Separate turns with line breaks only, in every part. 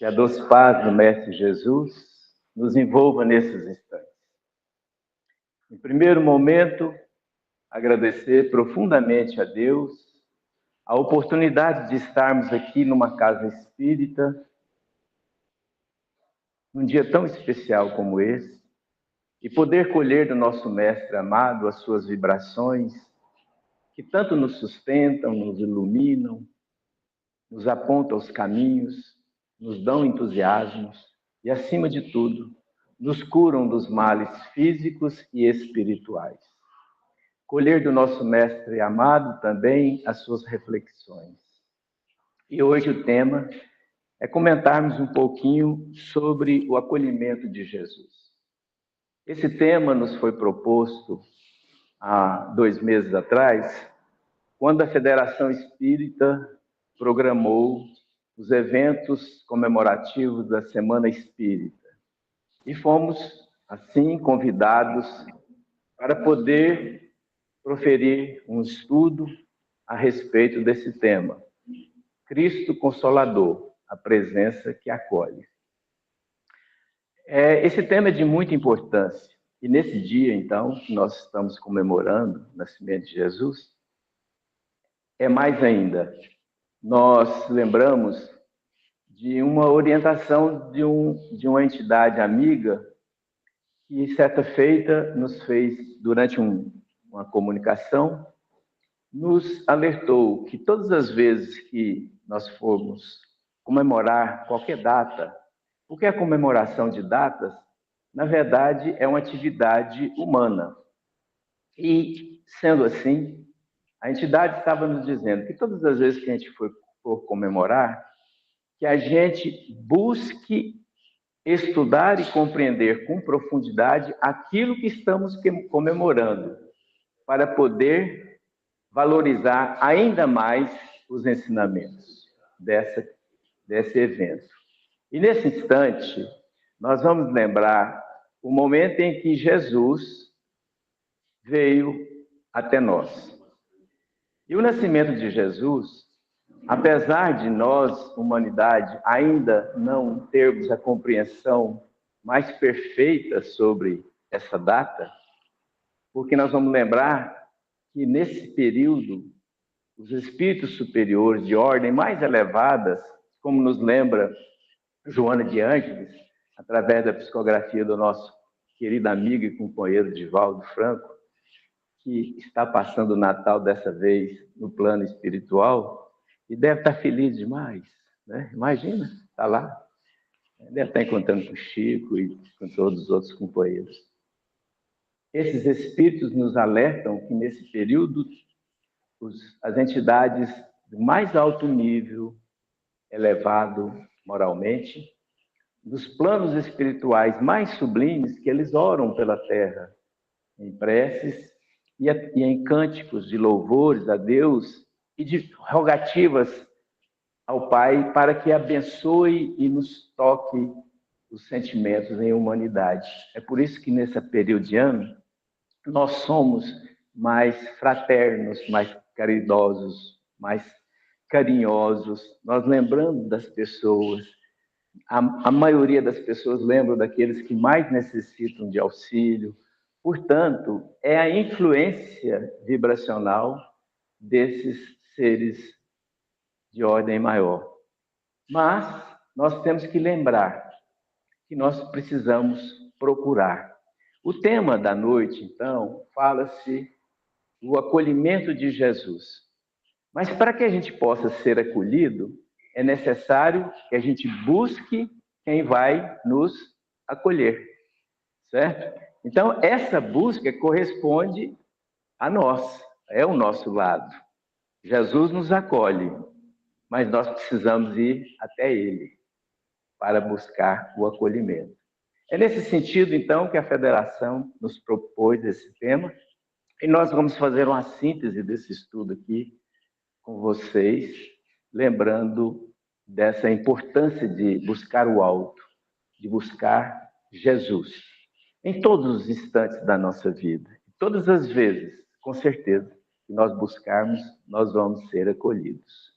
Que a doce paz do Mestre Jesus nos envolva nesses instantes. Em primeiro momento, agradecer profundamente a Deus a oportunidade de estarmos aqui numa casa espírita, num dia tão especial como esse, e poder colher do nosso Mestre amado as suas vibrações, que tanto nos sustentam, nos iluminam, nos apontam os caminhos, nos dão entusiasmos e, acima de tudo, nos curam dos males físicos e espirituais. Colher do nosso Mestre amado também as suas reflexões. E hoje o tema é comentarmos um pouquinho sobre o acolhimento de Jesus. Esse tema nos foi proposto há 2 meses atrás, quando a Federação Espírita programou os eventos comemorativos da Semana Espírita. E fomos, assim, convidados para poder proferir um estudo a respeito desse tema. Cristo Consolador, a presença que acolhe. Esse tema é de muita importância. E nesse dia, então, que nós estamos comemorando o nascimento de Jesus, é mais ainda. Nós lembramos de uma orientação de uma entidade amiga que, certa feita, nos fez, durante uma comunicação, nos alertou que todas as vezes que nós formos comemorar qualquer data, porque a comemoração de datas, na verdade, é uma atividade humana. E, sendo assim, a entidade estava nos dizendo que todas as vezes que a gente for comemorar, que a gente busque estudar e compreender com profundidade aquilo que estamos comemorando, para poder valorizar ainda mais os ensinamentos desse evento. E nesse instante, nós vamos lembrar o momento em que Jesus veio até nós. E o nascimento de Jesus, apesar de nós, humanidade, ainda não termos a compreensão mais perfeita sobre essa data, porque nós vamos lembrar que nesse período, os espíritos superiores de ordem mais elevadas, como nos lembra Joana de Ângeles, através da psicografia do nosso querido amigo e companheiro Divaldo Franco, que está passando o Natal dessa vez no plano espiritual e deve estar feliz demais, né? Imagina, está lá, deve estar encontrando com o Chico e com todos os outros companheiros. Esses espíritos nos alertam que nesse período as entidades do mais alto nível, elevado moralmente, dos planos espirituais mais sublimes, que eles oram pela terra em preces e em cânticos de louvores a Deus e de rogativas ao Pai para que abençoe e nos toque os sentimentos em humanidade. É por isso que nesse período de ano nós somos mais fraternos, mais caridosos, mais carinhosos. Nós lembramos das pessoas. A maioria das pessoas lembram daqueles que mais necessitam de auxílio. Portanto, é a influência vibracional desses seres de ordem maior. Mas nós temos que lembrar que nós precisamos procurar. O tema da noite, então, fala-se do acolhimento de Jesus. Mas para que a gente possa ser acolhido, é necessário que a gente busque quem vai nos acolher, certo? Então, essa busca corresponde a nós, é o nosso lado. Jesus nos acolhe, mas nós precisamos ir até Ele para buscar o acolhimento. É nesse sentido, então, que a Federação nos propôs esse tema, e nós vamos fazer uma síntese desse estudo aqui com vocês, lembrando dessa importância de buscar o alto, de buscar Jesus, em todos os instantes da nossa vida. Todas as vezes, com certeza, que nós buscarmos, nós vamos ser acolhidos.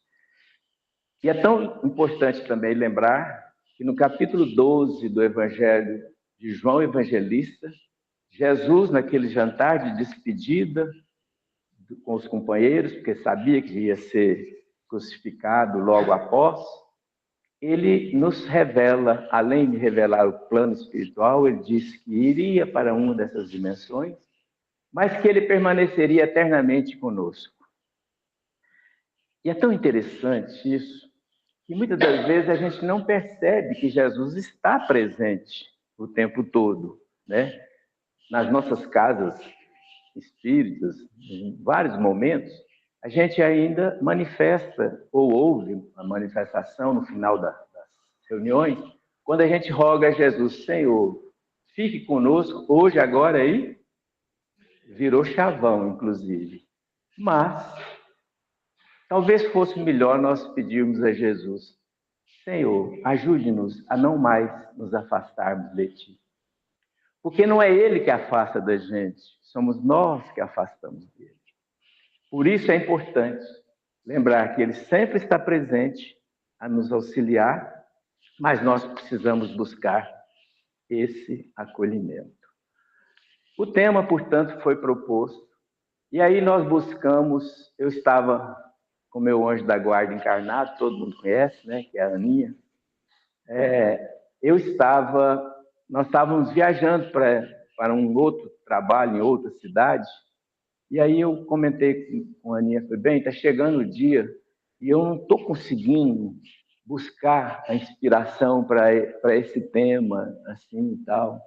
E é tão importante também lembrar que no capítulo 12 do Evangelho de João Evangelista, Jesus, naquele jantar de despedida com os companheiros, porque sabia que ia ser crucificado logo após, ele nos revela, além de revelar o plano espiritual, ele disse que iria para uma dessas dimensões, mas que ele permaneceria eternamente conosco. E é tão interessante isso, que muitas das vezes a gente não percebe que Jesus está presente o tempo todo, né? Nas nossas casas espíritas, em vários momentos, a gente ainda manifesta ou ouve a manifestação no final das reuniões, quando a gente roga a Jesus, Senhor, fique conosco hoje, agora aí, virou chavão, inclusive. Mas talvez fosse melhor nós pedirmos a Jesus, Senhor, ajude-nos a não mais nos afastarmos de Ti. Porque não é Ele que afasta da gente, somos nós que afastamos dele. Por isso é importante lembrar que Ele sempre está presente a nos auxiliar, mas nós precisamos buscar esse acolhimento. O tema, portanto, foi proposto, e aí nós buscamos, eu estava com meu anjo da guarda encarnado, todo mundo conhece, né, que é a Aninha. Nós estávamos viajando para um outro trabalho em outra cidade, e aí eu comentei com a Aninha, falei, bem, está chegando o dia, e eu não estou conseguindo buscar a inspiração para esse tema, assim e tal.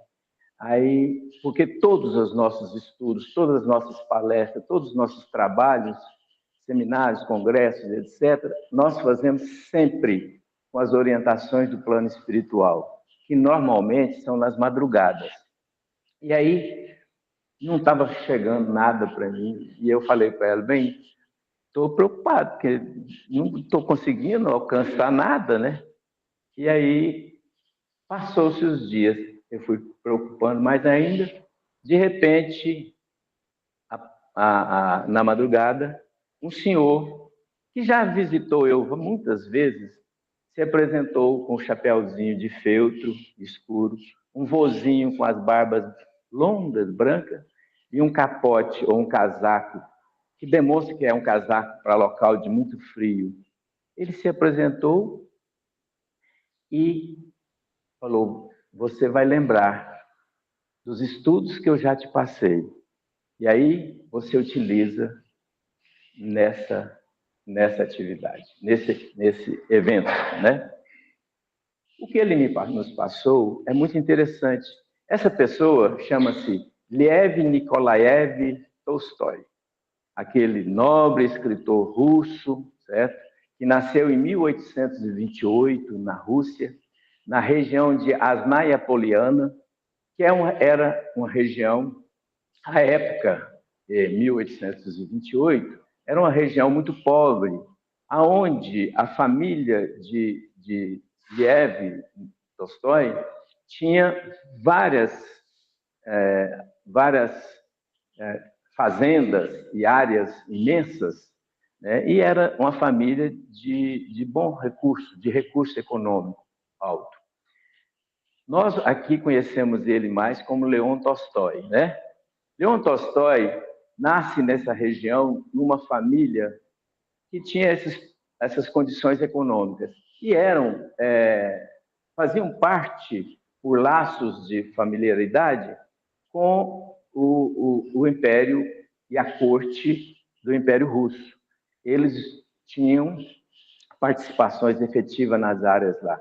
Aí, porque todos os nossos estudos, todas as nossas palestras, todos os nossos trabalhos, seminários, congressos, etc., nós fazemos sempre com as orientações do plano espiritual, que normalmente são nas madrugadas. E aí, não estava chegando nada para mim, e eu falei para ela, bem, estou preocupado, porque não estou conseguindo alcançar nada, né? E aí, passou-se os dias, eu fui preocupando mais ainda, de repente, na madrugada, um senhor, que já visitou eu muitas vezes, se apresentou com um chapéuzinho de feltro escuro, um vozinho com as barbas longas, brancas, e um capote ou um casaco, que demonstra que é um casaco para local de muito frio. Ele se apresentou e falou, você vai lembrar dos estudos que eu já te passei. E aí você utiliza nessa atividade, nesse evento, né? O que ele nos passou é muito interessante. Essa pessoa chama-se Lev Nikolaev Tolstói, aquele nobre escritor russo, certo? Que nasceu em 1828 na Rússia, na região de Asnaia Poliana, que era uma região, à época, de 1828, era uma região muito pobre, aonde a família de Lev Tolstói tinha várias fazendas e áreas imensas, né? E era uma família de bom recurso, de recurso econômico alto. Nós aqui conhecemos ele mais como Leon Tolstói, né? Leon Tolstói nasce nessa região numa família que tinha essas condições econômicas e faziam parte, por laços de familiaridade, com o Império e a corte do Império Russo. Eles tinham participações efetivas nas áreas lá.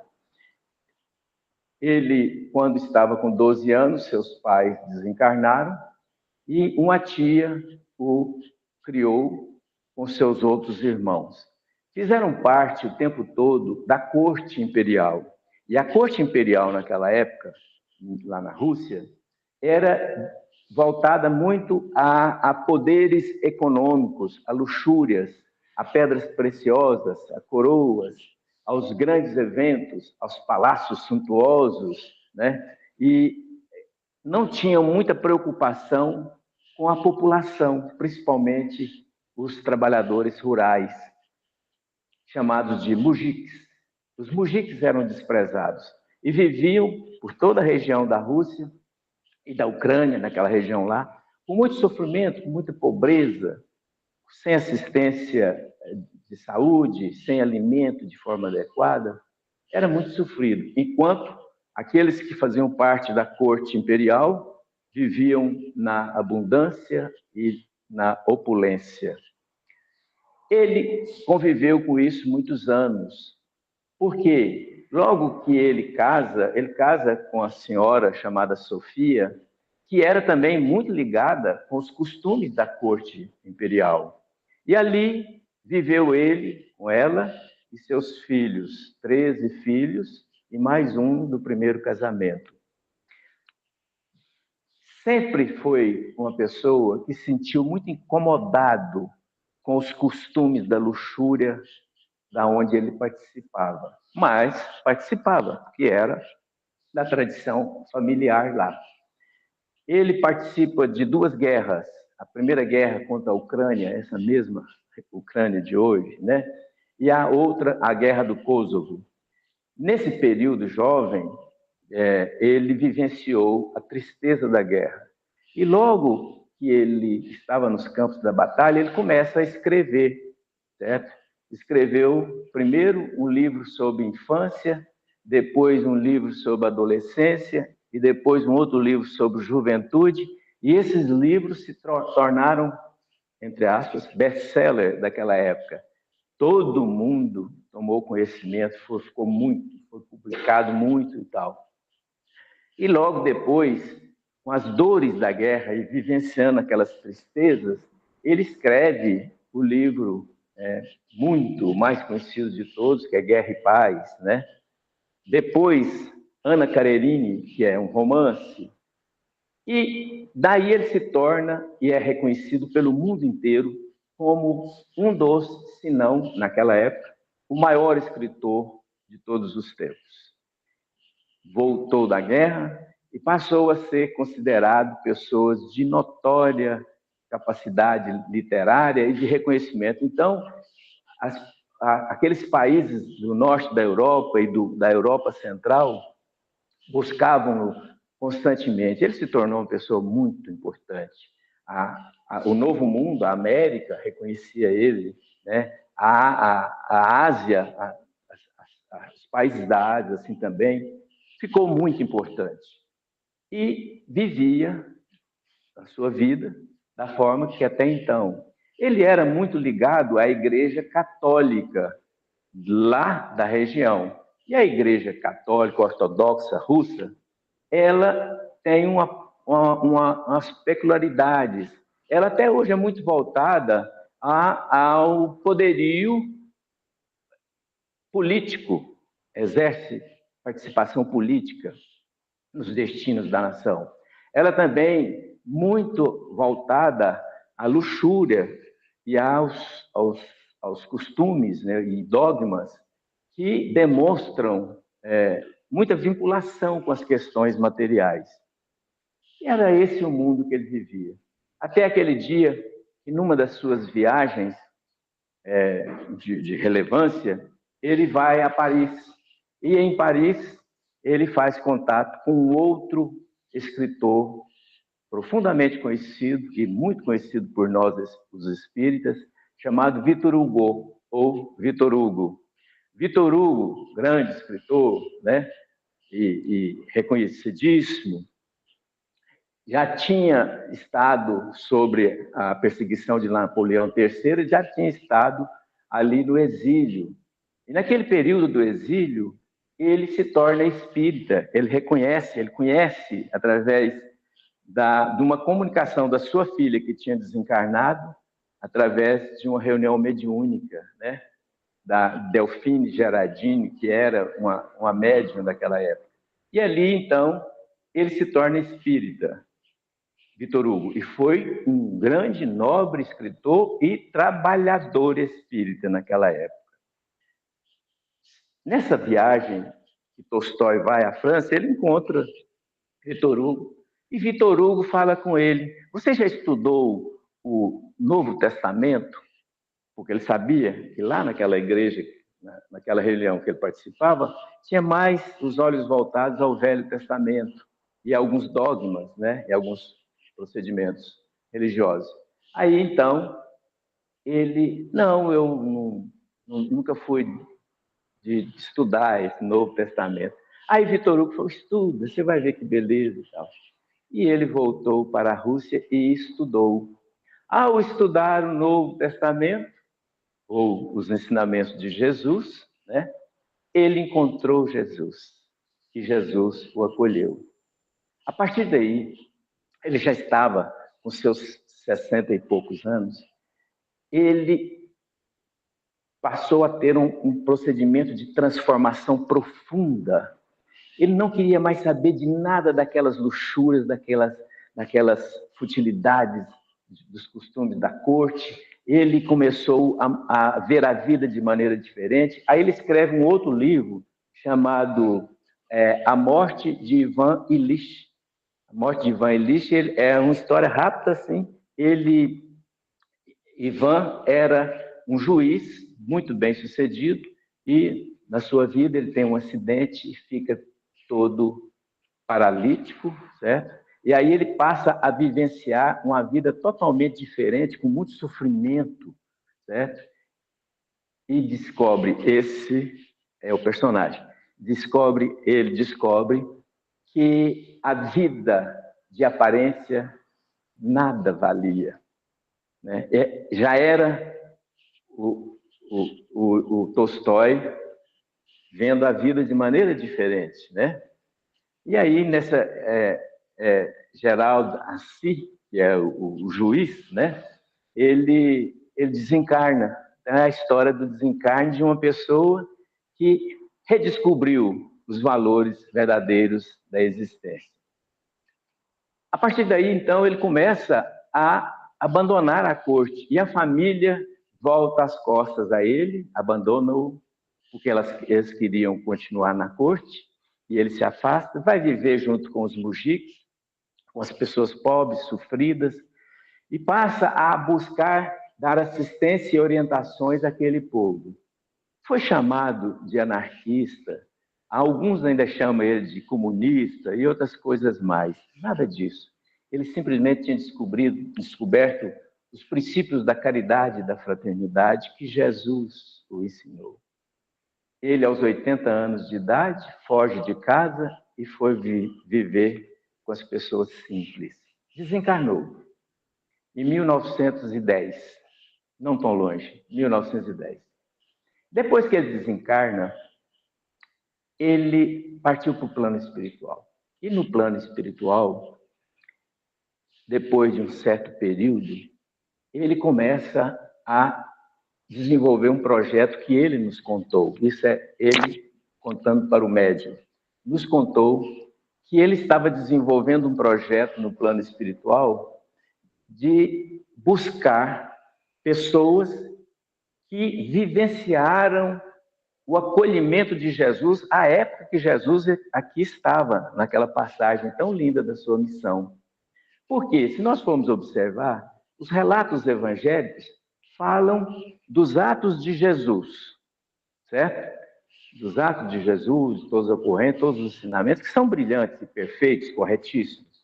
Ele, quando estava com 12 anos, seus pais desencarnaram e uma tia o criou com seus outros irmãos. Fizeram parte o tempo todo da corte imperial. E a corte imperial naquela época, lá na Rússia, era voltada muito a poderes econômicos, a luxúrias, a pedras preciosas, a coroas, aos grandes eventos, aos palácios suntuosos, né? E não tinham muita preocupação com a população, principalmente os trabalhadores rurais, chamados de mujiks. Os mujiques eram desprezados e viviam por toda a região da Rússia e da Ucrânia, naquela região lá, com muito sofrimento, com muita pobreza, sem assistência de saúde, sem alimento de forma adequada. Era muito sofrido, enquanto aqueles que faziam parte da corte imperial viviam na abundância e na opulência. Ele conviveu com isso muitos anos, porque logo que ele casa com a senhora chamada Sofia, que era também muito ligada com os costumes da corte imperial. E ali viveu ele com ela e seus filhos, 13 filhos e mais um do primeiro casamento. Sempre foi uma pessoa que se sentiu muito incomodado com os costumes da luxúria da onde ele participava, mas participava, porque era da tradição familiar lá. Ele participa de 2 guerras, a primeira guerra contra a Ucrânia, essa mesma Ucrânia de hoje, né? E a outra, a guerra do Kosovo. Nesse período jovem, ele vivenciou a tristeza da guerra. E logo que ele estava nos campos da batalha, ele começa a escrever, certo? Escreveu primeiro um livro sobre infância, depois um livro sobre adolescência e depois um outro livro sobre juventude. E esses livros se tornaram, entre aspas, best-seller daquela época. Todo mundo tomou conhecimento, foi publicado muito e tal. E logo depois, com as dores da guerra e vivenciando aquelas tristezas, ele escreve o livro muito mais conhecido de todos, que é Guerra e Paz, né? Depois, Ana Karenina, que é um romance. E daí ele se torna e é reconhecido pelo mundo inteiro como um dos, se não, naquela época, o maior escritor de todos os tempos. Voltou da guerra e passou a ser considerado pessoas de notória capacidade literária e de reconhecimento. Então, aqueles países do norte da Europa e da Europa Central buscavam-no constantemente. Ele se tornou uma pessoa muito importante. O Novo Mundo, a América, reconhecia ele, né? A Ásia, os países da Ásia assim também, ficou muito importante. E vivia a sua vida da forma que até então. Ele era muito ligado à Igreja Católica lá da região. E a Igreja Católica Ortodoxa Russa, ela tem umas peculiaridades. Ela até hoje é muito voltada ao poderio político, exerce participação política nos destinos da nação. Ela também muito voltada à luxúria e aos costumes, né, e dogmas que demonstram muita vinculação com as questões materiais. E era esse o mundo que ele vivia. Até aquele dia, que numa das suas viagens de relevância, ele vai a Paris. E em Paris, ele faz contato com outro escritor profundamente conhecido e muito conhecido por nós, os espíritas, chamado Victor Hugo, ou Victor Hugo. Victor Hugo, grande escritor, né? E reconhecidíssimo, já tinha estado sobre a perseguição de Napoleão III e já tinha estado ali no exílio. E naquele período do exílio, ele se torna espírita, ele conhece através de uma comunicação da sua filha que tinha desencarnado, através de uma reunião mediúnica, né? Da Delphine Gerardini, que era uma médium daquela época. E ali, então, ele se torna espírita, Victor Hugo, e foi um grande, nobre escritor e trabalhador espírita naquela época. Nessa viagem que Tolstói vai à França, ele encontra Victor Hugo, e Victor Hugo fala com ele: você já estudou o Novo Testamento? Porque ele sabia que lá naquela igreja naquela reunião que ele participava, tinha mais os olhos voltados ao Velho Testamento e alguns dogmas, né, e alguns procedimentos religiosos. Aí, então, ele, não, eu nunca fui de estudar esse Novo Testamento. Aí Vitor Hugo falou, estuda, você vai ver que beleza e tal. E ele voltou para a Rússia e estudou. Ao estudar o Novo Testamento, ou os ensinamentos de Jesus, né, ele encontrou Jesus, e Jesus o acolheu. A partir daí, ele já estava com seus 60 e poucos anos, ele passou a ter um procedimento de transformação profunda. Ele não queria mais saber de nada daquelas luxúrias, daquelas futilidades dos costumes da corte. Ele começou a ver a vida de maneira diferente. Aí ele escreve um outro livro chamado A Morte de Ivan Illich. A Morte de Ivan Illich é uma história rápida, assim. Ivan era um juiz muito bem sucedido e, na sua vida, ele tem um acidente e fica todo paralítico, certo? E aí ele passa a vivenciar uma vida totalmente diferente, com muito sofrimento, certo? E descobre, esse é o personagem, ele descobre que a vida de aparência nada valia, né? Já era o Tolstói vendo a vida de maneira diferente, né? E aí, Gerald Assi, que é o juiz, né? Ele desencarna. É a história do desencarne de uma pessoa que redescobriu os valores verdadeiros da existência. A partir daí, então, ele começa a abandonar a corte e a família volta as costas a ele, abandona-o, porque eles queriam continuar na corte, e ele se afasta, vai viver junto com os mujiques, com as pessoas pobres, sofridas, e passa a buscar dar assistência e orientações àquele povo. Foi chamado de anarquista, alguns ainda chamam ele de comunista e outras coisas mais. Nada disso. Ele simplesmente tinha descoberto os princípios da caridade e da fraternidade que Jesus o ensinou. Ele, aos 80 anos de idade, foge de casa e foi viver com as pessoas simples. Desencarnou. Em 1910, não tão longe, 1910. Depois que ele desencarna, ele partiu para o plano espiritual. E no plano espiritual, depois de um certo período, ele começa a desenvolver um projeto que ele nos contou. Isso é ele contando para o médium. Nos contou que ele estava desenvolvendo um projeto no plano espiritual de buscar pessoas que vivenciaram o acolhimento de Jesus à época que Jesus aqui estava, naquela passagem tão linda da sua missão. Porque, se nós formos observar, os relatos evangélicos falam dos atos de Jesus, certo? Dos atos de Jesus, todos os ocorrentes, todos os ensinamentos, que são brilhantes e perfeitos, corretíssimos.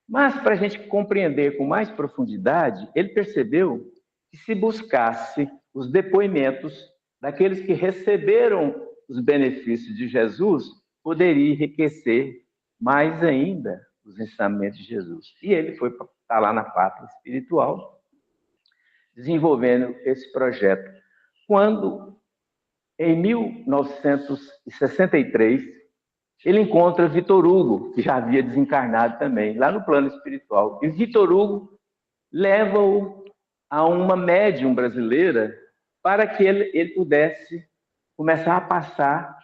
Mas, para a gente compreender com mais profundidade, ele percebeu que se buscasse os depoimentos daqueles que receberam os benefícios de Jesus, poderia enriquecer mais ainda os ensinamentos de Jesus. E ele foi estar lá na pátria espiritual, desenvolvendo esse projeto. Quando, em 1963, ele encontra Vitor Hugo, que já havia desencarnado também, lá no plano espiritual. E Vitor Hugo leva-o a uma médium brasileira para que ele pudesse começar a passar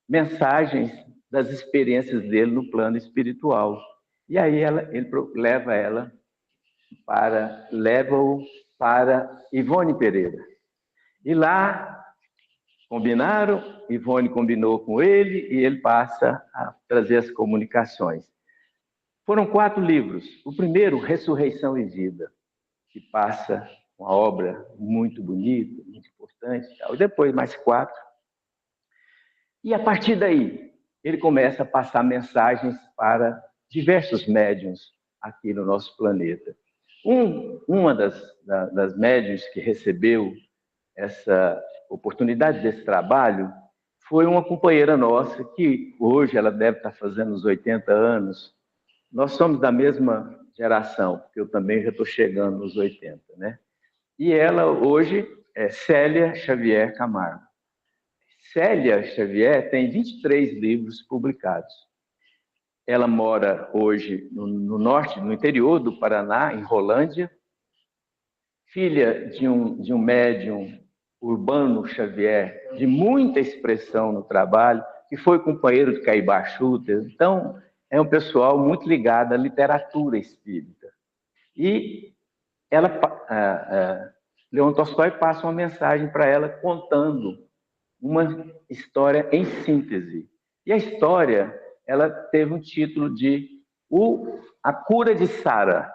mensagens das experiências dele no plano espiritual. E aí ele leva-o para Ivone Pereira. E lá combinaram, Ivone combinou com ele e ele passa a trazer as comunicações. Foram 4 livros. O primeiro, Ressurreição e Vida, que passa uma obra muito bonita, muito importante. E depois mais 4 E a partir daí, ele começa a passar mensagens para diversos médiuns aqui no nosso planeta. Uma das médiuns que recebeu essa oportunidade desse trabalho foi uma companheira nossa, que hoje ela deve estar fazendo uns 80 anos. Nós somos da mesma geração, porque eu também já estou chegando nos 80, né? E ela hoje é Célia Xavier Camargo. Célia Xavier tem 23 livros publicados. Ela mora hoje no norte, no interior do Paraná, em Rolândia, filha de um médium, Urbano Xavier, de muita expressão no trabalho, que foi companheiro de Caibá Schutter. Então, é um pessoal muito ligado à literatura espírita. E Leon Tolstói passa uma mensagem para ela contando uma história em síntese. E a história, ela teve um título de A Cura de Sara.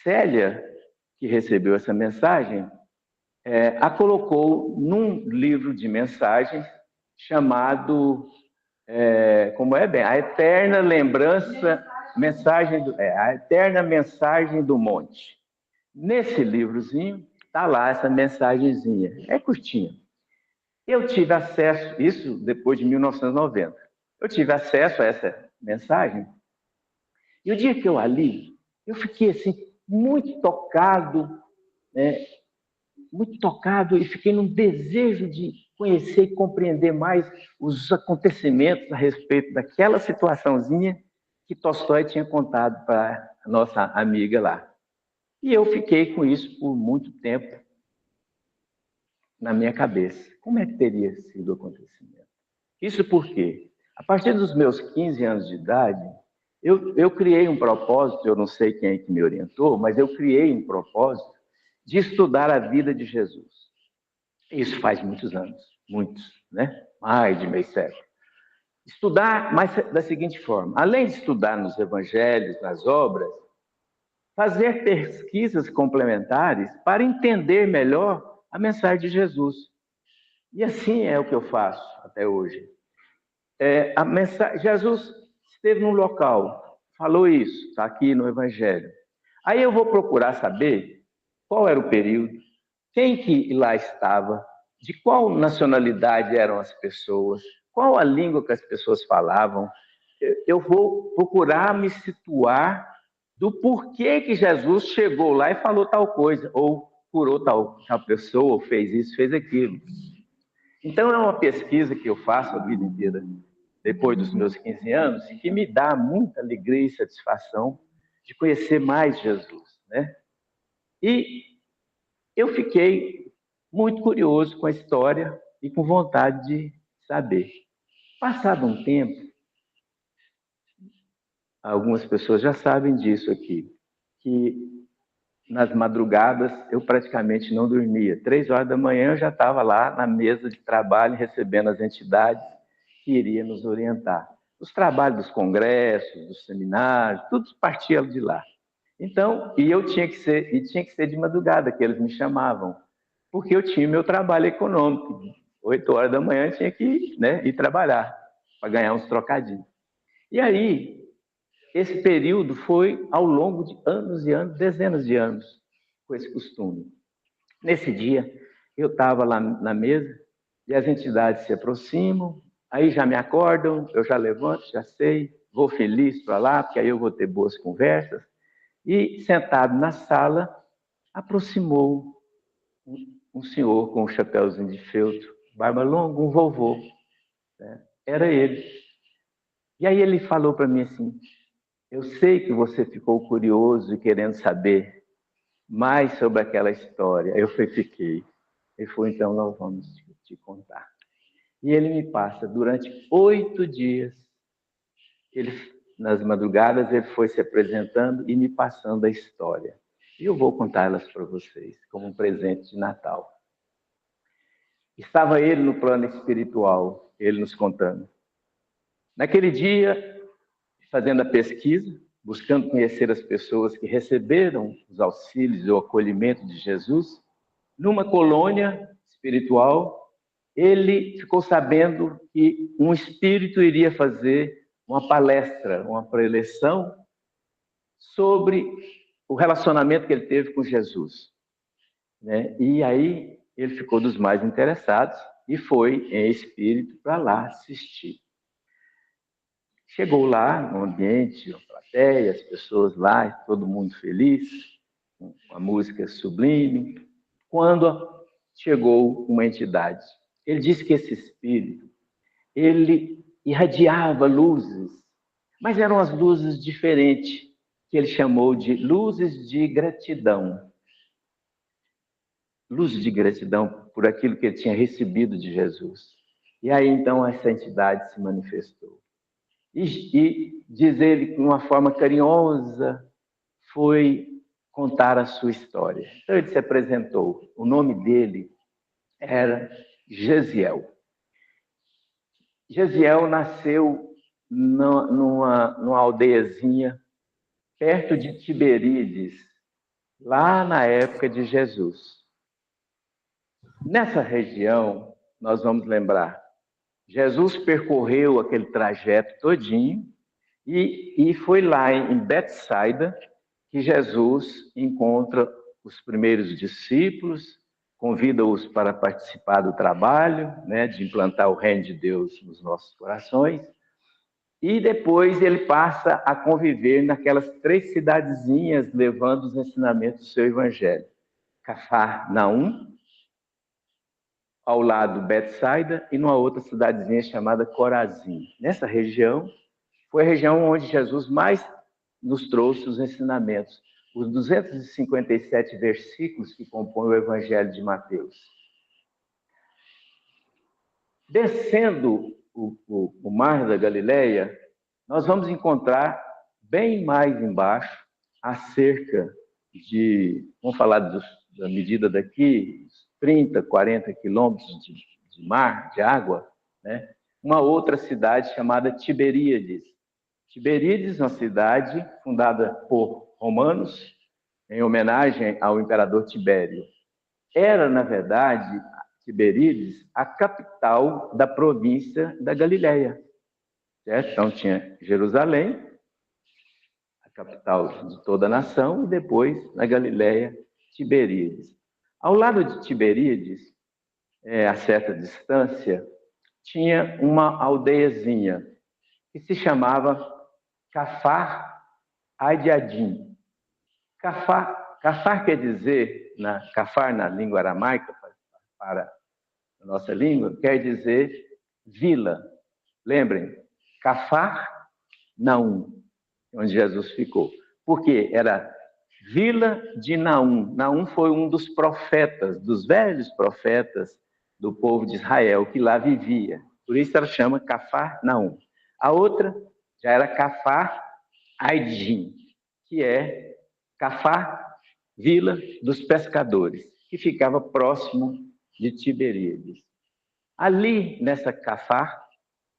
Célia, que recebeu essa mensagem, a colocou num livro de mensagens chamado, A Eterna Lembrança, A Eterna Mensagem do Monte. Nesse livrozinho, está lá essa mensagenzinha, é curtinha. Eu tive acesso, isso depois de 1990, eu tive acesso a essa mensagem, e o dia que eu a li, eu fiquei assim, muito tocado, né? Muito tocado e fiquei num desejo de conhecer e compreender mais os acontecimentos a respeito daquela situaçãozinha que Tolstói tinha contado para a nossa amiga lá. E eu fiquei com isso por muito tempo na minha cabeça. Como é que teria sido o acontecimento? Isso porque, a partir dos meus 15 anos de idade, eu criei um propósito, eu não sei quem é que me orientou, mas eu criei um propósito de estudar a vida de Jesus. Isso faz muitos anos, muitos, né? Mais de meio século. Estudar, mas da seguinte forma, além de estudar nos evangelhos, nas obras, fazer pesquisas complementares para entender melhor a mensagem de Jesus. E assim é o que eu faço até hoje. Jesus esteve num local, falou isso, está aqui no evangelho. Aí eu vou procurar saber qual era o período, quem que lá estava, de qual nacionalidade eram as pessoas, qual a língua que as pessoas falavam. Eu vou procurar me situar do porquê que Jesus chegou lá e falou tal coisa, ou curou tal pessoa, ou fez isso, fez aquilo. Então, é uma pesquisa que eu faço a vida inteira, depois dos meus 15 anos, e que me dá muita alegria e satisfação de conhecer mais Jesus, né? E eu fiquei muito curioso com a história e com vontade de saber. Passado um tempo, algumas pessoas já sabem disso aqui, que nas madrugadas eu praticamente não dormia. 3 horas da manhã eu já estava lá na mesa de trabalho recebendo as entidades que iriam nos orientar. Os trabalhos dos congressos, dos seminários, tudo partia de lá. Então, tinha que ser de madrugada que eles me chamavam, porque eu tinha meu trabalho econômico. 8 horas da manhã eu tinha que ir trabalhar para ganhar uns trocadinhos. E aí, esse período foi ao longo de anos e anos, dezenas de anos, com esse costume. Nesse dia, eu estava lá na mesa e as entidades se aproximam, aí já me acordam, eu já levanto, já sei, vou feliz para lá, porque aí eu vou ter boas conversas. E, sentado na sala, aproximou um senhor com um chapéuzinho de feltro, barba longa, um vovô. Né? Era ele. E aí ele falou para mim assim, eu sei que você ficou curioso e querendo saber mais sobre aquela história. Eu fiquei. Ele falou, então nós vamos te contar. E ele me passa, durante 8 dias, nas madrugadas, ele foi se apresentando e me passando a história. E eu vou contar elas para vocês, como um presente de Natal. Estava ele no plano espiritual, ele nos contando. Naquele dia, fazendo a pesquisa, buscando conhecer as pessoas que receberam os auxílios e o acolhimento de Jesus, numa colônia espiritual, ele ficou sabendo que um espírito iria fazer uma palestra, uma preleção sobre o relacionamento que ele teve com Jesus, né? E aí ele ficou dos mais interessados e foi em espírito para lá assistir. Chegou lá no ambiente, uma plateia, as pessoas lá, todo mundo feliz, com a música sublime, quando chegou uma entidade. Ele disse que esse espírito, ele irradiava luzes, mas eram as luzes diferentes, que ele chamou de luzes de gratidão. Luzes de gratidão por aquilo que ele tinha recebido de Jesus. E aí, então, essa entidade se manifestou. E diz ele, de uma forma carinhosa, foi contar a sua história. Então, ele se apresentou. O nome dele era Gesiel. Gesiel nasceu numa aldeiazinha perto de Tiberíades, lá na época de Jesus. Nessa região, nós vamos lembrar, Jesus percorreu aquele trajeto todinho e foi lá em Betsaida que Jesus encontra os primeiros discípulos, convida-os para participar do trabalho, né, de implantar o reino de Deus nos nossos corações. E depois ele passa a conviver naquelas 3 cidadezinhas, levando os ensinamentos do seu evangelho. Cafarnaum, ao lado Betsaida, e numa outra cidadezinha chamada Corazim. Nessa região, foi a região onde Jesus mais nos trouxe os ensinamentos, os 257 versículos que compõem o evangelho de Mateus. Descendo o mar da Galileia, nós vamos encontrar bem mais embaixo, a cerca de, vamos falar da medida daqui, 30, 40 quilômetros de mar, de água, né? Uma outra cidade chamada Tiberíades. Tiberíades é uma cidade fundada por romanos, em homenagem ao imperador Tibério. Era, na verdade, Tiberíades, a capital da província da Galileia. Certo? Então tinha Jerusalém, a capital de toda a nação, e depois, na Galileia, Tiberíades. Ao lado de Tiberíades, a certa distância, tinha uma aldeiazinha que se chamava Cafar Adiadim. Cafar quer dizer, Cafar na língua aramaica, para a nossa língua, quer dizer vila. Lembrem, Cafarnaum, onde Jesus ficou. Porque era vila de Naum. Naum foi um dos profetas, dos velhos profetas do povo de Israel, que lá vivia. Por isso ela chama Cafarnaum. A outra já era Cafar-Aidim, que é Cafar, vila dos pescadores, que ficava próximo de Tiberíades. Ali, nessa Cafar,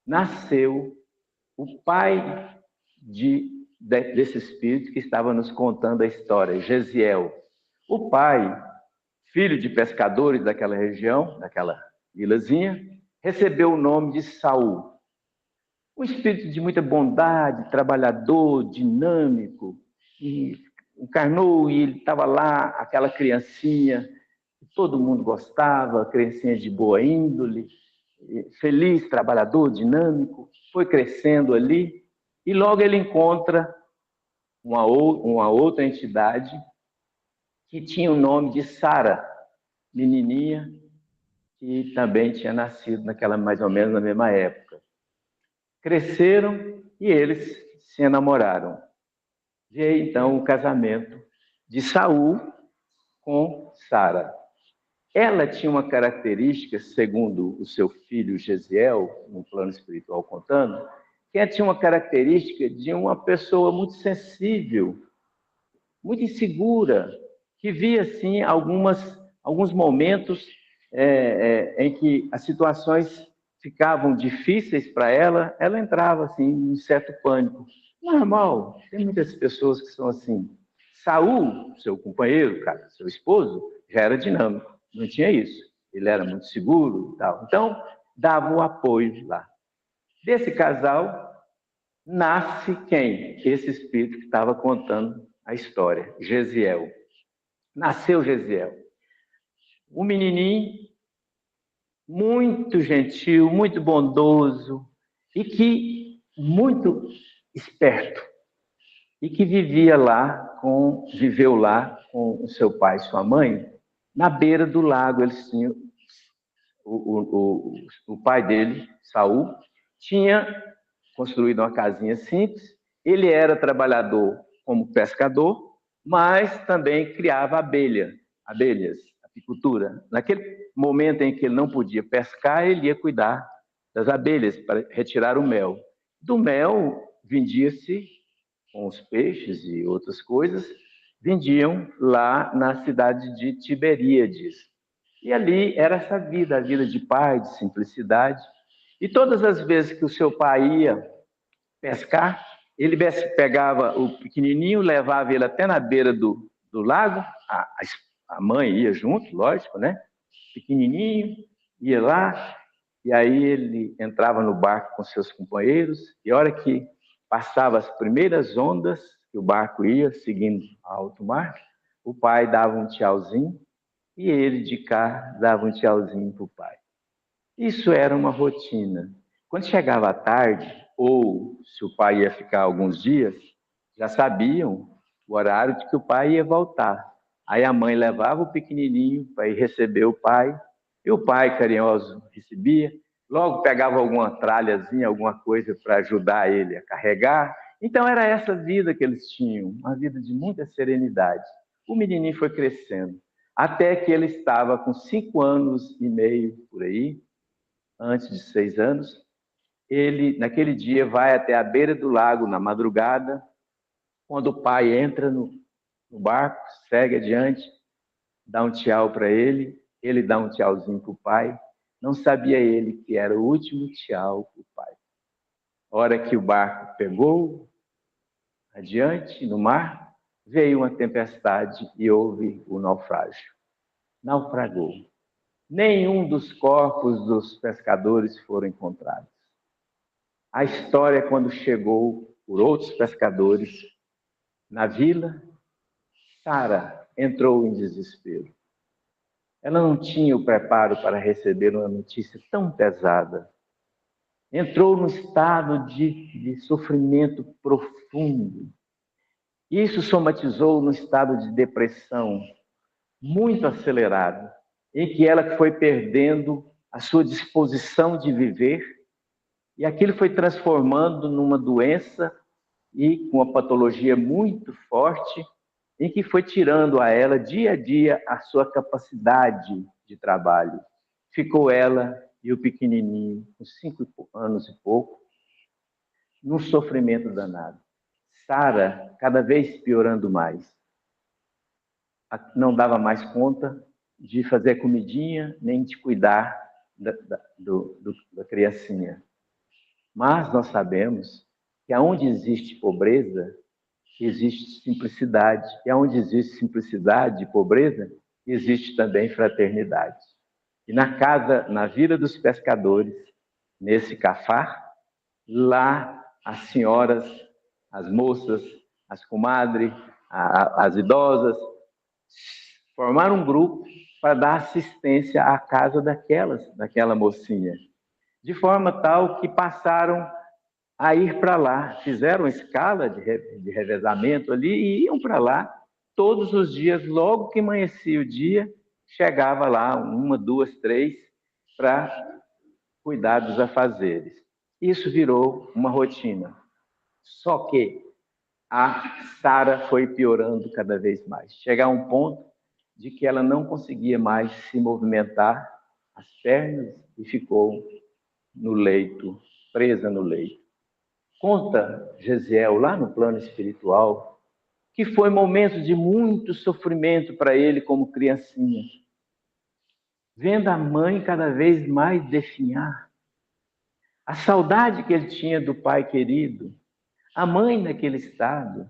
nasceu o pai desse espírito que estava nos contando a história, Gesiel. O pai, filho de pescadores daquela região, daquela vilazinha, recebeu o nome de Saul. Um espírito de muita bondade, trabalhador, dinâmico, e encarnou e ele estava lá, aquela criancinha, que todo mundo gostava, criancinha de boa índole, feliz, trabalhador, dinâmico, foi crescendo ali, e logo ele encontra uma outra entidade que tinha o nome de Sara, menininha, que também tinha nascido naquela mais ou menos na mesma época. Cresceram e eles se enamoraram. Veio então o casamento de Saul com Sara. Ela tinha uma característica, segundo o seu filho Gesiel, no plano espiritual contando, que ela tinha uma característica de uma pessoa muito sensível, muito insegura, que via, assim, alguns momentos em que as situações ficavam difíceis para ela, ela entrava, assim, em certo pânico. Normal, tem muitas pessoas que são assim. Saul, seu companheiro, seu esposo, já era dinâmico, não tinha isso. ele era muito seguro e tal. Então, dava o apoio lá. Desse casal, nasce quem? Esse espírito que estava contando a história, Gesiel. Nasceu Gesiel. Um menininho muito gentil, muito bondoso e que muito esperto e que viveu lá com o seu pai e sua mãe na beira do lago. Eles tinham o pai dele, Saul, tinha construído uma casinha simples. Ele era trabalhador como pescador, mas também criava abelhas, apicultura. Naquele momento em que ele não podia pescar, ele ia cuidar das abelhas para retirar o mel. Do mel vendia-se com os peixes e outras coisas, vendiam lá na cidade de Tiberíades. E ali era essa vida, a vida de pai, de simplicidade. E todas as vezes que o seu pai ia pescar, ele pegava o pequenininho, levava ele até na beira do lago, a mãe ia junto, lógico, né? Pequenininho, ia lá, e aí ele entrava no barco com seus companheiros, e a hora que passava as primeiras ondas, que o barco ia seguindo alto mar, o pai dava um tchauzinho, e ele de cá dava um tchauzinho para o pai. Isso era uma rotina. Quando chegava a tarde, ou se o pai ia ficar alguns dias, já sabiam o horário de que o pai ia voltar. Aí a mãe levava o pequenininho para ir receber o pai, e o pai, carinhoso, recebia, logo pegava alguma tralhazinha, alguma coisa para ajudar ele a carregar. Então era essa vida que eles tinham, uma vida de muita serenidade. O menininho foi crescendo, até que ele estava com 5 anos e meio, por aí, antes de 6 anos, ele, naquele dia, vai até a beira do lago, na madrugada, quando o pai entra no barco, segue adiante, dá um tchau para ele, ele dá um tchauzinho para o pai, não sabia ele que era o último tchau para o pai. A hora que o barco pegou, adiante, no mar, veio uma tempestade e houve o naufrágio. Naufragou. Nenhum dos corpos dos pescadores foram encontrados. A história, quando chegou por outros pescadores na vila, Sara entrou em desespero. Ela não tinha o preparo para receber uma notícia tão pesada. Entrou num estado de sofrimento profundo. Isso somatizou num estado de depressão muito acelerado, em que ela foi perdendo a sua disposição de viver, e aquilo foi transformando numa doença e com uma patologia muito forte, em que foi tirando a ela, dia a dia, a sua capacidade de trabalho. Ficou ela e o pequenininho, com 5 anos e pouco, num sofrimento danado. Sara, cada vez piorando mais. Não dava mais conta de fazer comidinha, nem de cuidar da criancinha. Mas nós sabemos que aonde existe pobreza, existe simplicidade. E onde existe simplicidade e pobreza, existe também fraternidade. E na vila dos pescadores, nesse cafar, lá as senhoras, as moças, as comadres, as idosas, formaram um grupo para dar assistência à casa daquela mocinha. De forma tal que passaram a ir para lá, fizeram escala de revezamento ali e iam para lá todos os dias. Logo que amanhecia o dia, chegava lá 1, 2, 3 para cuidar dos afazeres. Isso virou uma rotina. Só que a Sara foi piorando cada vez mais, chegar a um ponto de que ela não conseguia mais se movimentar as pernas e ficou no leito, presa no leito. Conta Gesiel, lá no plano espiritual, que foi momento de muito sofrimento para ele como criancinha. Vendo a mãe cada vez mais definhar. A saudade que ele tinha do pai querido. A mãe naquele estado.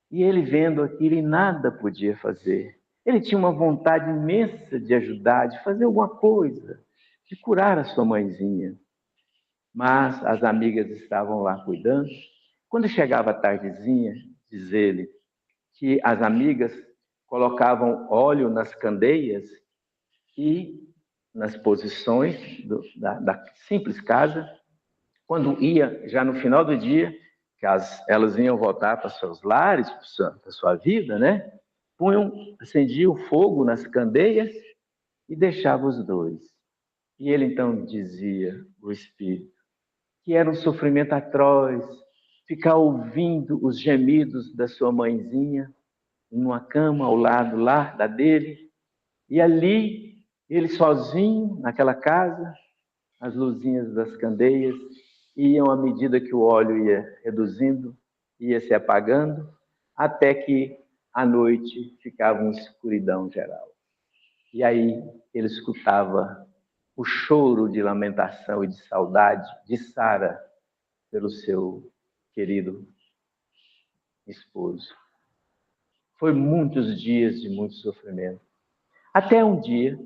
E ele vendo aquilo e nada podia fazer. Ele tinha uma vontade imensa de ajudar, de fazer alguma coisa, de curar a sua mãezinha. Mas as amigas estavam lá cuidando. Quando chegava a tardezinha, diz ele, que as amigas colocavam óleo nas candeias e nas posições da simples casa. Quando ia, já no final do dia, que elas iam voltar para seus lares, para sua vida, né? Acendiam o fogo nas candeias e deixavam os dois. E ele então dizia, o Espírito, que era um sofrimento atroz, ficar ouvindo os gemidos da sua mãezinha, numa cama ao lado lá da dele, e ali, ele sozinho, naquela casa, as luzinhas das candeias iam à medida que o óleo ia reduzindo, ia se apagando, até que à noite ficava uma escuridão geral. E aí ele escutava o choro de lamentação e de saudade de Sara pelo seu querido esposo. Foi muitos dias de muito sofrimento. Até um dia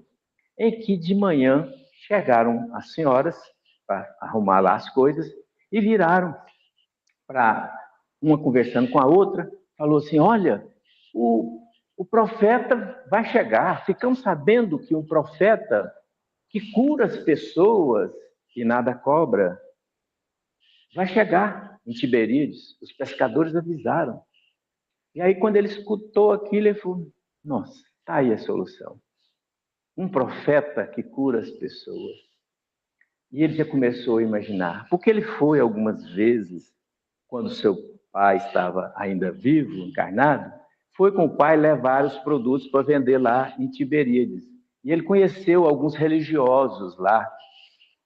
em que de manhã chegaram as senhoras para arrumar lá as coisas e viraram para uma conversando com a outra, falou assim, olha, o profeta vai chegar. Ficamos sabendo que um profeta que cura as pessoas e nada cobra vai chegar em Tiberíades. Os pescadores avisaram. E aí, quando ele escutou aquilo, ele falou, nossa, está aí a solução. Um profeta que cura as pessoas. E ele já começou a imaginar, porque ele foi algumas vezes, quando seu pai estava ainda vivo, encarnado, foi com o pai levar os produtos para vender lá em Tiberíades. E ele conheceu alguns religiosos lá,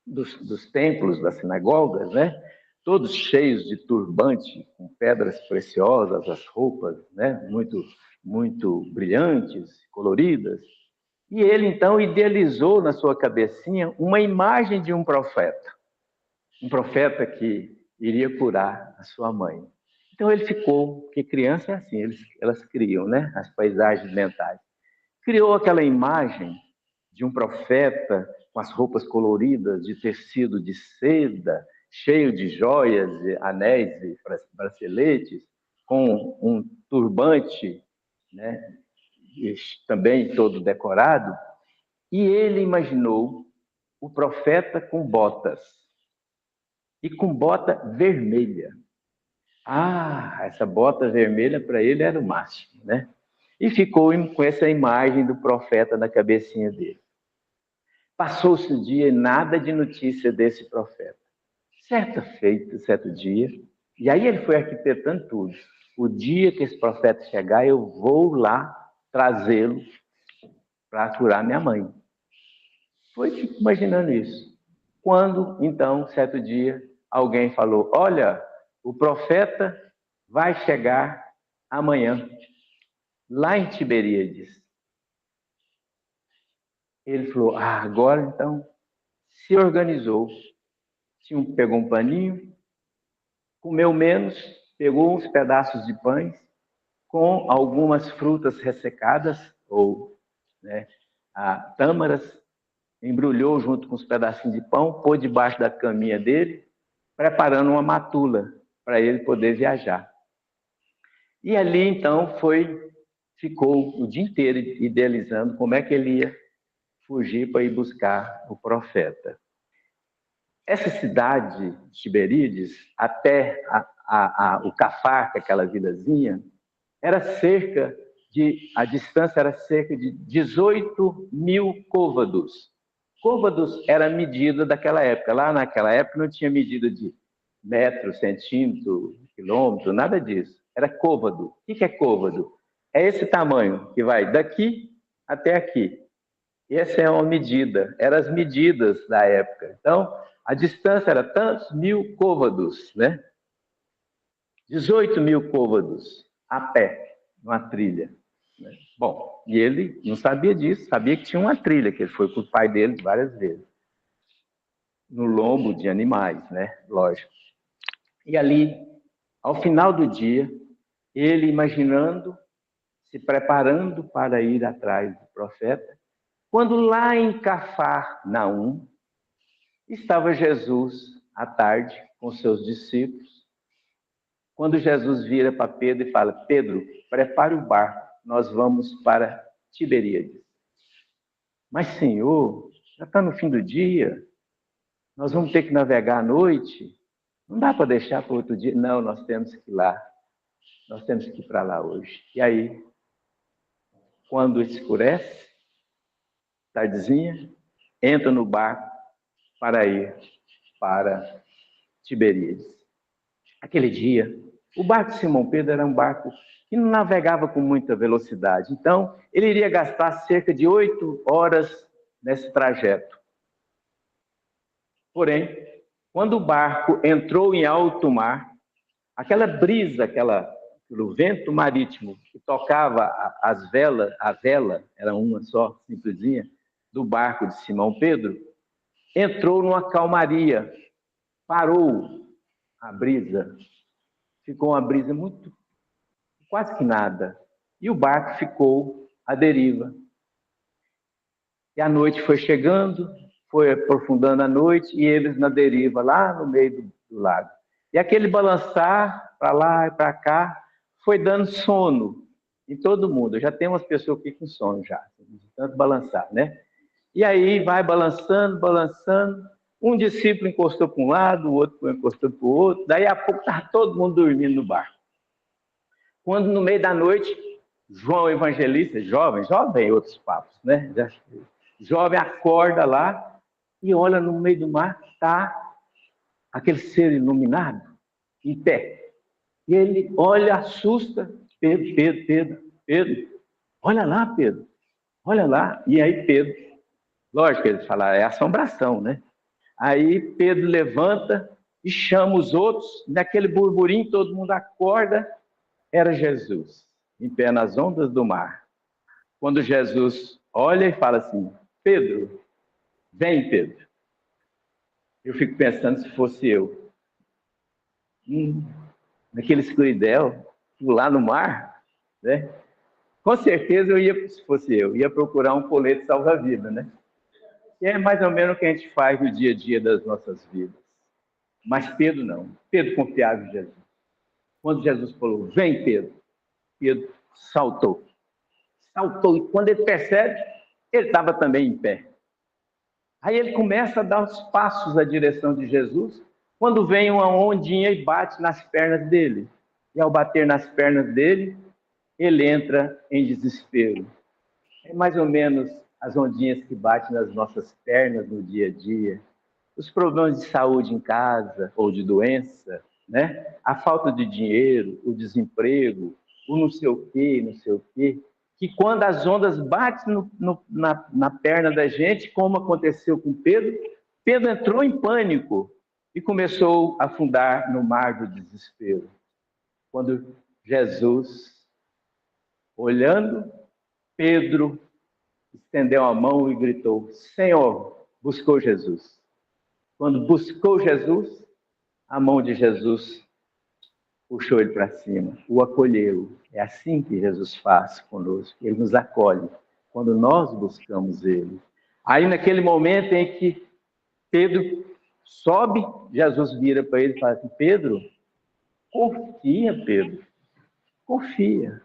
dos templos, das sinagogas, né? Todos cheios de turbante, com pedras preciosas, as roupas, né? Muito brilhantes, coloridas. E ele, então, idealizou na sua cabecinha uma imagem de um profeta que iria curar a sua mãe. Então ele ficou, porque criança é assim, elas criam, né? As paisagens mentais. Criou aquela imagem de um profeta com as roupas coloridas, de tecido de seda, cheio de joias, anéis e braceletes, com um turbante, né? Também todo decorado. E ele imaginou o profeta com botas, e com bota vermelha. Ah, essa bota vermelha para ele era o máximo, né? E ficou com essa imagem do profeta na cabecinha dele. Passou-se o dia e nada de notícia desse profeta. Certo dia, e aí ele foi arquitetando tudo. O dia que esse profeta chegar, eu vou lá trazê-lo para curar minha mãe. Foi imaginando isso. Quando, então, certo dia, alguém falou, olha, o profeta vai chegar amanhã, lá em Tiberíades. Ele falou, agora então, se organizou. Pegou um paninho, comeu menos, pegou uns pedaços de pães, com algumas frutas ressecadas, ou né, tâmaras, embrulhou junto com os pedacinhos de pão, pôs debaixo da caminha dele, preparando uma matula para ele poder viajar. E ali, então, ficou o dia inteiro idealizando como é que ele ia fugir para ir buscar o profeta. Essa cidade de Tiberíades, até o Cafar, que é aquela vilazinha, a distância era cerca de 18 mil côvados. Côvados era a medida daquela época. Lá naquela época não tinha medida de metro, centímetro, quilômetro, nada disso. Era côvado. O que é côvado? É esse tamanho que vai daqui até aqui. Essa é uma medida, eram as medidas da época. Então, a distância era tantos mil côvados, né? 18 mil côvados a pé, numa trilha. Bom, e ele não sabia disso, sabia que tinha uma trilha, que ele foi com o pai dele várias vezes. No lombo de animais, né? Lógico. E ali, ao final do dia, ele imaginando se preparando para ir atrás do profeta, quando lá em Cafarnaum estava Jesus à tarde com seus discípulos. Quando Jesus vira para Pedro e fala: Pedro, prepare o barco, nós vamos para Tiberíades. Mas, Senhor, já está no fim do dia, nós vamos ter que navegar à noite, não dá para deixar para outro dia. Não, nós temos que ir lá, nós temos que ir para lá hoje. E aí, quando escurece, tardezinha, entra no barco para ir para Tiberíades. Aquele dia, o barco de Simão Pedro era um barco que não navegava com muita velocidade. Então, ele iria gastar cerca de 8 horas nesse trajeto. Porém, quando o barco entrou em alto mar, aquela brisa, aquele vento marítimo que tocava as velas, a vela, era uma só, simplesinha, do barco de Simão Pedro, entrou numa calmaria, parou a brisa, ficou uma brisa muito, quase que nada, e o barco ficou à deriva. E a noite foi chegando, foi aprofundando a noite, e eles na deriva, lá no meio do lago. E aquele balançar para lá e para cá foi dando sono em todo mundo. Já tem umas pessoas aqui com sono já, de tanto balançar, né? E aí vai balançando, balançando. Um discípulo encostou para um lado, o outro encostou para o outro. Daí a pouco estava todo mundo dormindo no barco. Quando no meio da noite, João Evangelista, jovem outros papos, né? Jovem acorda lá e olha no meio do mar, está aquele ser iluminado, em pé. E ele olha, assusta, Pedro, olha lá, Pedro, olha lá. E aí Pedro, lógico que ele fala, é assombração, né? Aí Pedro levanta e chama os outros, naquele burburinho, todo mundo acorda, era Jesus, em pé nas ondas do mar. Quando Jesus olha e fala assim, Pedro, vem, Pedro. Eu fico pensando se fosse eu. Naquele escuridão, lá no mar, né? Com certeza eu ia, se fosse eu, ia procurar um colete salva-vida, né? Que é mais ou menos o que a gente faz no dia a dia das nossas vidas. Mas Pedro não. Pedro confiava em Jesus. Quando Jesus falou, vem, Pedro, Pedro saltou. Saltou, e quando ele percebe, ele estava também em pé. Aí ele começa a dar os passos na direção de Jesus, quando vem uma ondinha e bate nas pernas dele. E ao bater nas pernas dele, ele entra em desespero. É mais ou menos as ondinhas que batem nas nossas pernas no dia a dia. Os problemas de saúde em casa ou de doença, né? A falta de dinheiro, o desemprego, o não sei o quê, que quando as ondas batem na perna da gente, como aconteceu com Pedro, Pedro entrou em pânico e começou a afundar no mar do desespero. Quando Jesus, olhando, Pedro estendeu a mão e gritou, Senhor, buscou Jesus. Quando buscou Jesus, a mão de Jesus puxou ele para cima, o acolheu. É assim que Jesus faz conosco, ele nos acolhe, quando nós buscamos ele. Aí naquele momento em que Pedro sobe, Jesus vira para ele e fala assim, Pedro, confia.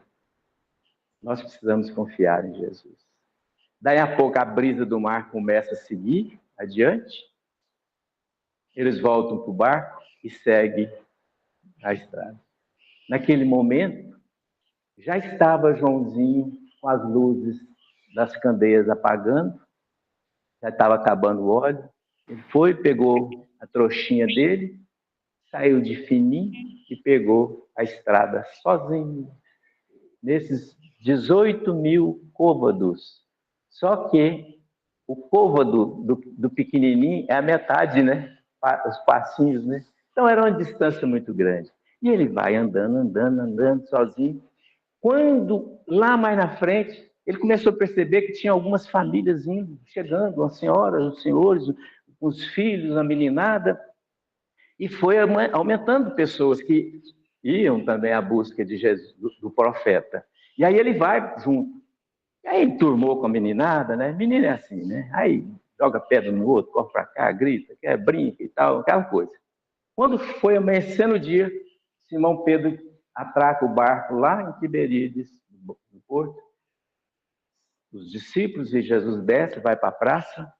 Nós precisamos confiar em Jesus. Daí a pouco a brisa do mar começa a seguir adiante, eles voltam para o barco e seguem a estrada. Naquele momento, já estava Joãozinho com as luzes das candeias apagando, já estava acabando o óleo. Ele foi, pegou a trouxinha dele, saiu de fininho e pegou a estrada sozinho, nesses 18 mil côvados. Só que o côvado do pequenininho é a metade, né? Os passinhos, né? Então era uma distância muito grande. E ele vai andando sozinho. Quando, lá mais na frente, ele começou a perceber que tinha algumas famílias indo, chegando, uma senhora, os senhores, os filhos, a meninada, e foi aumentando pessoas que iam também à busca de Jesus, do profeta. E aí ele vai junto. E aí ele turmou com a meninada, né? Menina é assim, né? Aí joga pedra no outro, corre pra cá, grita, quer, brinca e tal, aquela coisa. Quando foi amanhecendo o dia, Simão Pedro atraca o barco lá em Tiberíades, no porto. Os discípulos e Jesus desce, vai para a praça.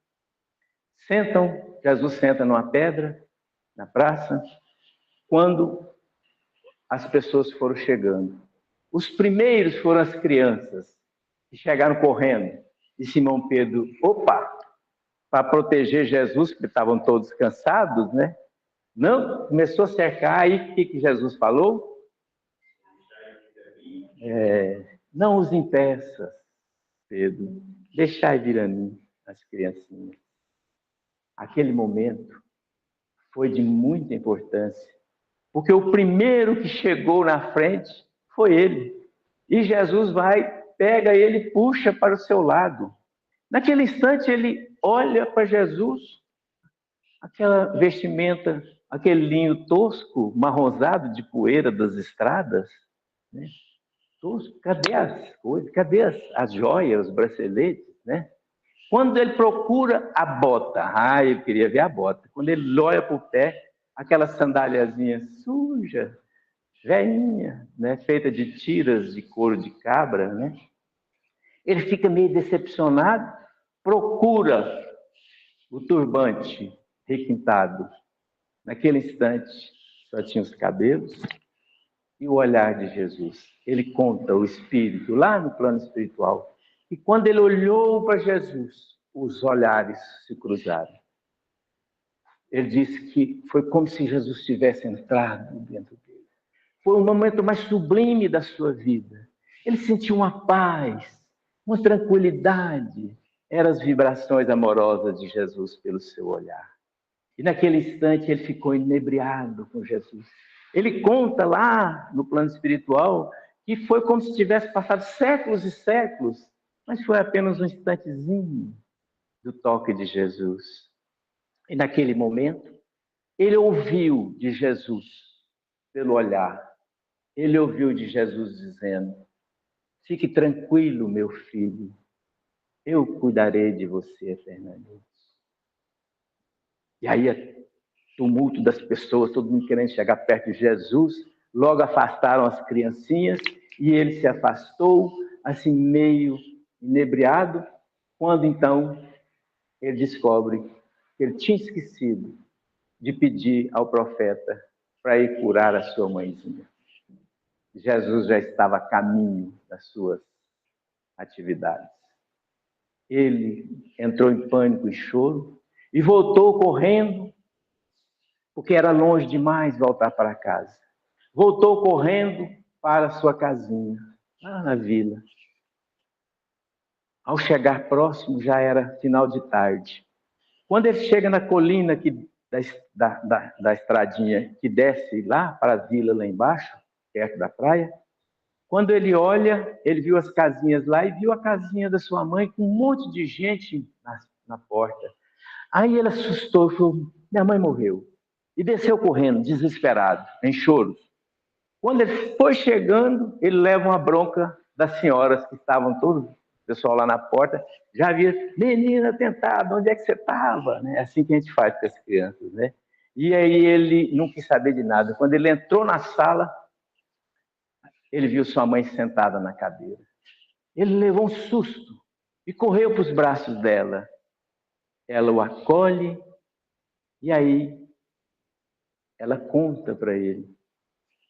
Jesus senta numa pedra, na praça, quando as pessoas foram chegando. Os primeiros foram as crianças, que chegaram correndo. E Simão Pedro, opa, para proteger Jesus, porque estavam todos cansados, né? Não, começou a cercar, aí o que Jesus falou? Não os impeças, Pedro, deixai vir a mim as criancinhas. Aquele momento foi de muita importância, porque o primeiro que chegou na frente foi ele. E Jesus vai, pega ele e puxa para o seu lado. Naquele instante ele olha para Jesus, aquela vestimenta, aquele linho tosco, marronzado de poeira das estradas, né? Tosco. Cadê as coisas? Cadê as joias, os braceletes, né? Quando ele procura a bota, ele queria ver a bota. Quando ele olha para o pé, aquela sandáliazinha suja, velhinha, né? Feita de tiras de couro de cabra, né? Ele fica meio decepcionado, procura o turbante requintado. Naquele instante, só tinha os cabelos e o olhar de Jesus. Ele conta o Espírito, lá no plano espiritual. E quando ele olhou para Jesus, os olhares se cruzaram. Ele disse que foi como se Jesus tivesse entrado dentro dele. Foi o momento mais sublime da sua vida. Ele sentiu uma paz, uma tranquilidade. Eram as vibrações amorosas de Jesus pelo seu olhar. E naquele instante ele ficou inebriado com Jesus. Ele conta lá no plano espiritual que foi como se tivesse passado séculos e séculos, mas foi apenas um instantezinho do toque de Jesus. E naquele momento, ele ouviu de Jesus pelo olhar. Ele ouviu de Jesus dizendo: fique tranquilo, meu filho, eu cuidarei de você eternamente. E aí, tumulto das pessoas, todo mundo querendo chegar perto de Jesus, logo afastaram as criancinhas e ele se afastou, assim meio inebriado, quando então ele descobre que ele tinha esquecido de pedir ao profeta para ir curar a sua mãezinha. Jesus já estava a caminho das suas atividades. Ele entrou em pânico e choro e voltou correndo, porque era longe demais voltar para casa. Voltou correndo para a sua casinha, lá na vila. Ao chegar próximo, já era final de tarde. Quando ele chega na colina da estradinha que desce lá para a vila lá embaixo, perto da praia, quando ele olha, ele viu as casinhas lá e viu a casinha da sua mãe com um monte de gente na porta. Aí ele assustou e falou: minha mãe morreu. E desceu correndo, desesperado, em choros. Quando ele foi chegando, ele leva uma bronca das senhoras que estavam todos, o pessoal lá na porta, já havia: menina tentada, onde é que você estava? É assim que a gente faz com as crianças, né? E aí ele não quis saber de nada. Quando ele entrou na sala, ele viu sua mãe sentada na cadeira. Ele levou um susto e correu para os braços dela. Ela o acolhe e aí ela conta para ele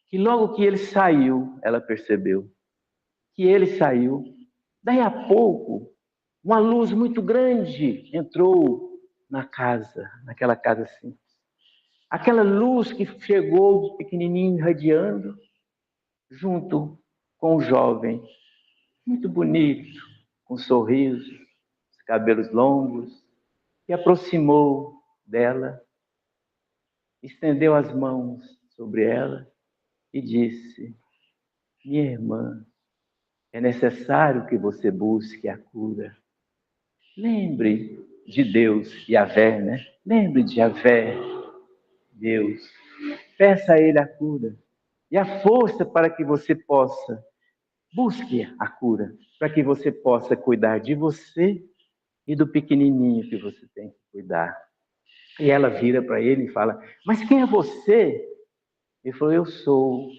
que logo que ele saiu, ela percebeu que ele saiu. Daí a pouco, uma luz muito grande entrou na casa, naquela casa simples. Aquela luz que chegou pequenininho, irradiando, junto com o jovem, muito bonito, com um sorriso, os cabelos longos, que aproximou dela, estendeu as mãos sobre ela e disse: minha irmã, é necessário que você busque a cura. Lembre de Deus, Yahvé, né? Lembre de Yahvé, Deus. Peça a Ele a cura e a força para que você possa Busque a cura, para que você possa cuidar de você e do pequenininho que você tem que cuidar. E ela vira para ele e fala, mas quem é você? Ele falou, eu sou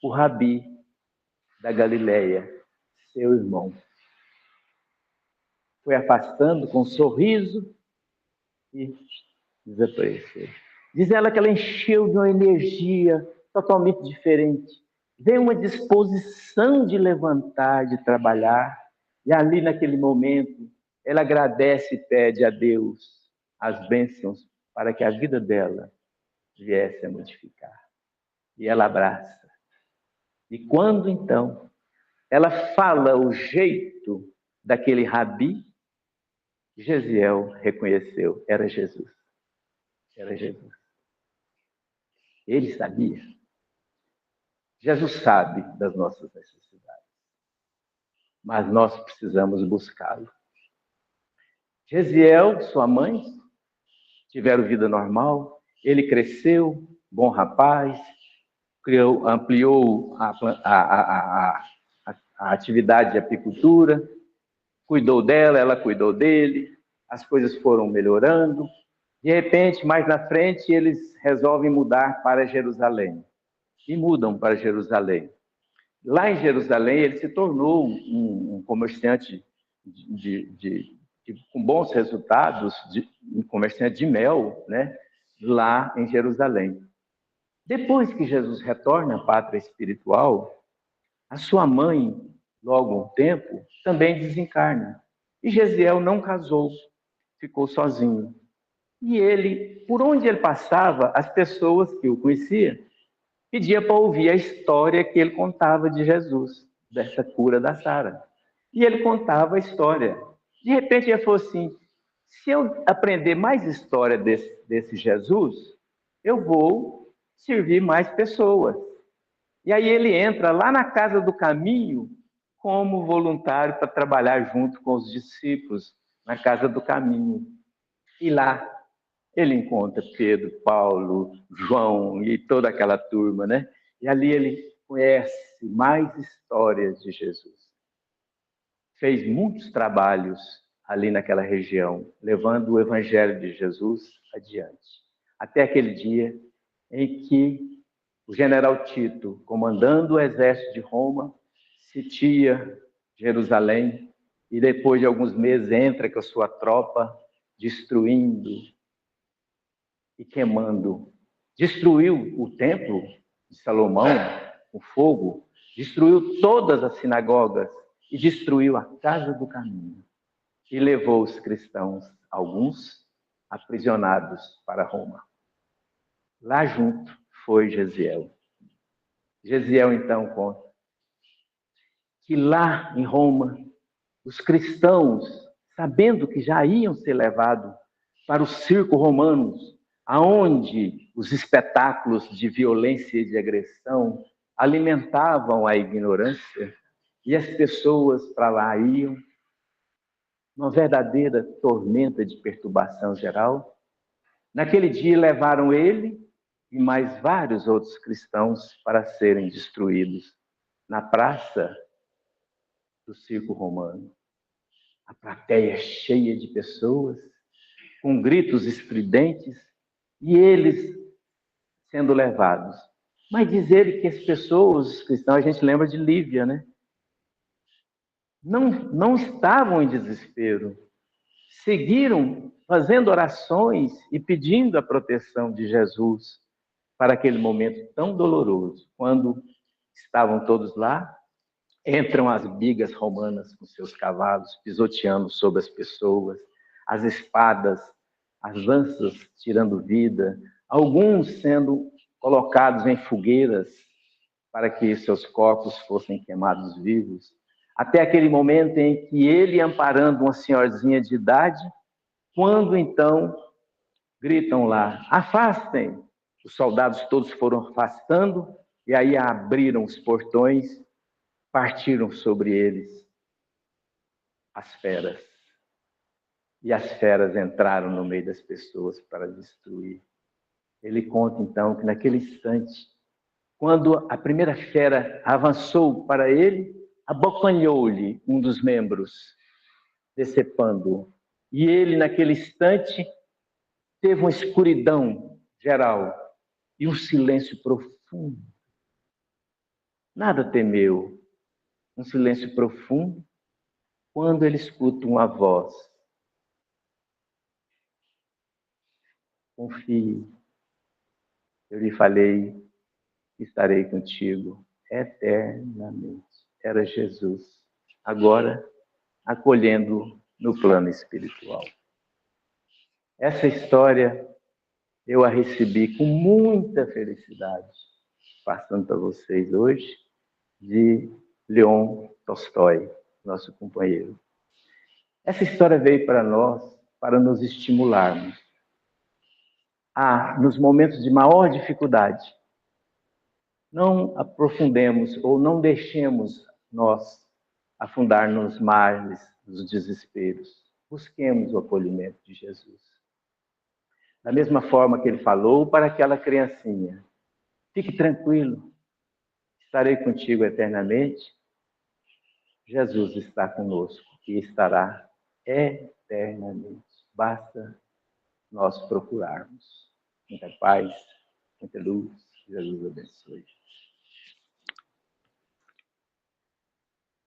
o Rabi da Galileia, seu irmão. Foi afastando com um sorriso e desapareceu. Diz ela que ela encheu de uma energia totalmente diferente. Veio uma disposição de levantar, de trabalhar. E ali, naquele momento, ela agradece e pede a Deus as bênçãos para que a vida dela viesse a modificar. E ela abraça. E quando, então, ela fala o jeito daquele rabi, Gesiel reconheceu, era Jesus. Era Jesus. Ele sabia. Jesus sabe das nossas necessidades, mas nós precisamos buscá-lo. Gesiel, sua mãe, tiveram vida normal, ele cresceu, bom rapaz, ampliou a atividade de apicultura, cuidou dela, ela cuidou dele, as coisas foram melhorando. De repente, mais na frente, eles resolvem mudar para Jerusalém. E mudam para Jerusalém. Lá em Jerusalém, ele se tornou um comerciante com bons resultados, um comerciante de mel, né? Lá em Jerusalém. Depois que Jesus retorna à pátria espiritual, a sua mãe, logo um tempo, também desencarna. E Gesiel não casou, ficou sozinho. E ele, por onde ele passava, as pessoas que o conheciam, pedia para ouvir a história que ele contava de Jesus, dessa cura da Sara. E ele contava a história. De repente ele falou assim, se eu aprender mais história desse Jesus, eu vou servir mais pessoas. E aí ele entra lá na Casa do Caminho como voluntário para trabalhar junto com os discípulos na Casa do Caminho. E lá ele encontra Pedro, Paulo, João e toda aquela turma, né? E ali ele conhece mais histórias de Jesus. Fez muitos trabalhos ali naquela região, levando o evangelho de Jesus adiante. Até aquele dia em que o general Tito, comandando o exército de Roma, sitia Jerusalém e depois de alguns meses entra com a sua tropa, destruindo e queimando. Destruiu o templo de Salomão, o fogo, destruiu todas as sinagogas e destruiu a casa do caminho. E levou os cristãos, alguns aprisionados, para Roma. Lá junto foi Gesiel. Gesiel, então, conta que lá em Roma, os cristãos, sabendo que já iam ser levados para o circo romano, aonde os espetáculos de violência e de agressão alimentavam a ignorância, e as pessoas para lá iam, uma verdadeira tormenta de perturbação geral. Naquele dia levaram ele e mais vários outros cristãos para serem destruídos na praça do circo romano. A plateia cheia de pessoas, com gritos estridentes, e eles sendo levados. Mas diz ele que as pessoas, os cristãos, a gente lembra de Lívia, né? Não estavam em desespero. Seguiram fazendo orações e pedindo a proteção de Jesus para aquele momento tão doloroso. Quando estavam todos lá, entram as bigas romanas com seus cavalos, pisoteando sobre as pessoas, as espadas, as lanças tirando vida, alguns sendo colocados em fogueiras para que seus corpos fossem queimados vivos, até aquele momento em que ele, amparando uma senhorzinha de idade, quando então gritam lá, afastem! Os soldados todos foram afastando, e aí abriram os portões, partiram sobre eles as feras. E as feras entraram no meio das pessoas para destruir. Ele conta então que naquele instante, quando a primeira fera avançou para ele, abocanhou-lhe um dos membros, decepando-o. E ele, naquele instante, teve uma escuridão geral e um silêncio profundo. Nada temeu. Um silêncio profundo quando ele escuta uma voz. Confie, eu lhe falei que estarei contigo eternamente. Era Jesus, agora acolhendo no plano espiritual. Essa história eu a recebi com muita felicidade, passando para vocês hoje, de Leon Tolstói, nosso companheiro. Essa história veio para nós para nos estimularmos a, nos momentos de maior dificuldade, não aprofundemos ou não deixemos nós afundar nos mares dos desesperos. Busquemos o acolhimento de Jesus. Da mesma forma que ele falou para aquela criancinha: fique tranquilo, estarei contigo eternamente. Jesus está conosco e estará eternamente. Basta nós procurarmos. Muita paz, muita luz. Jesus abençoe.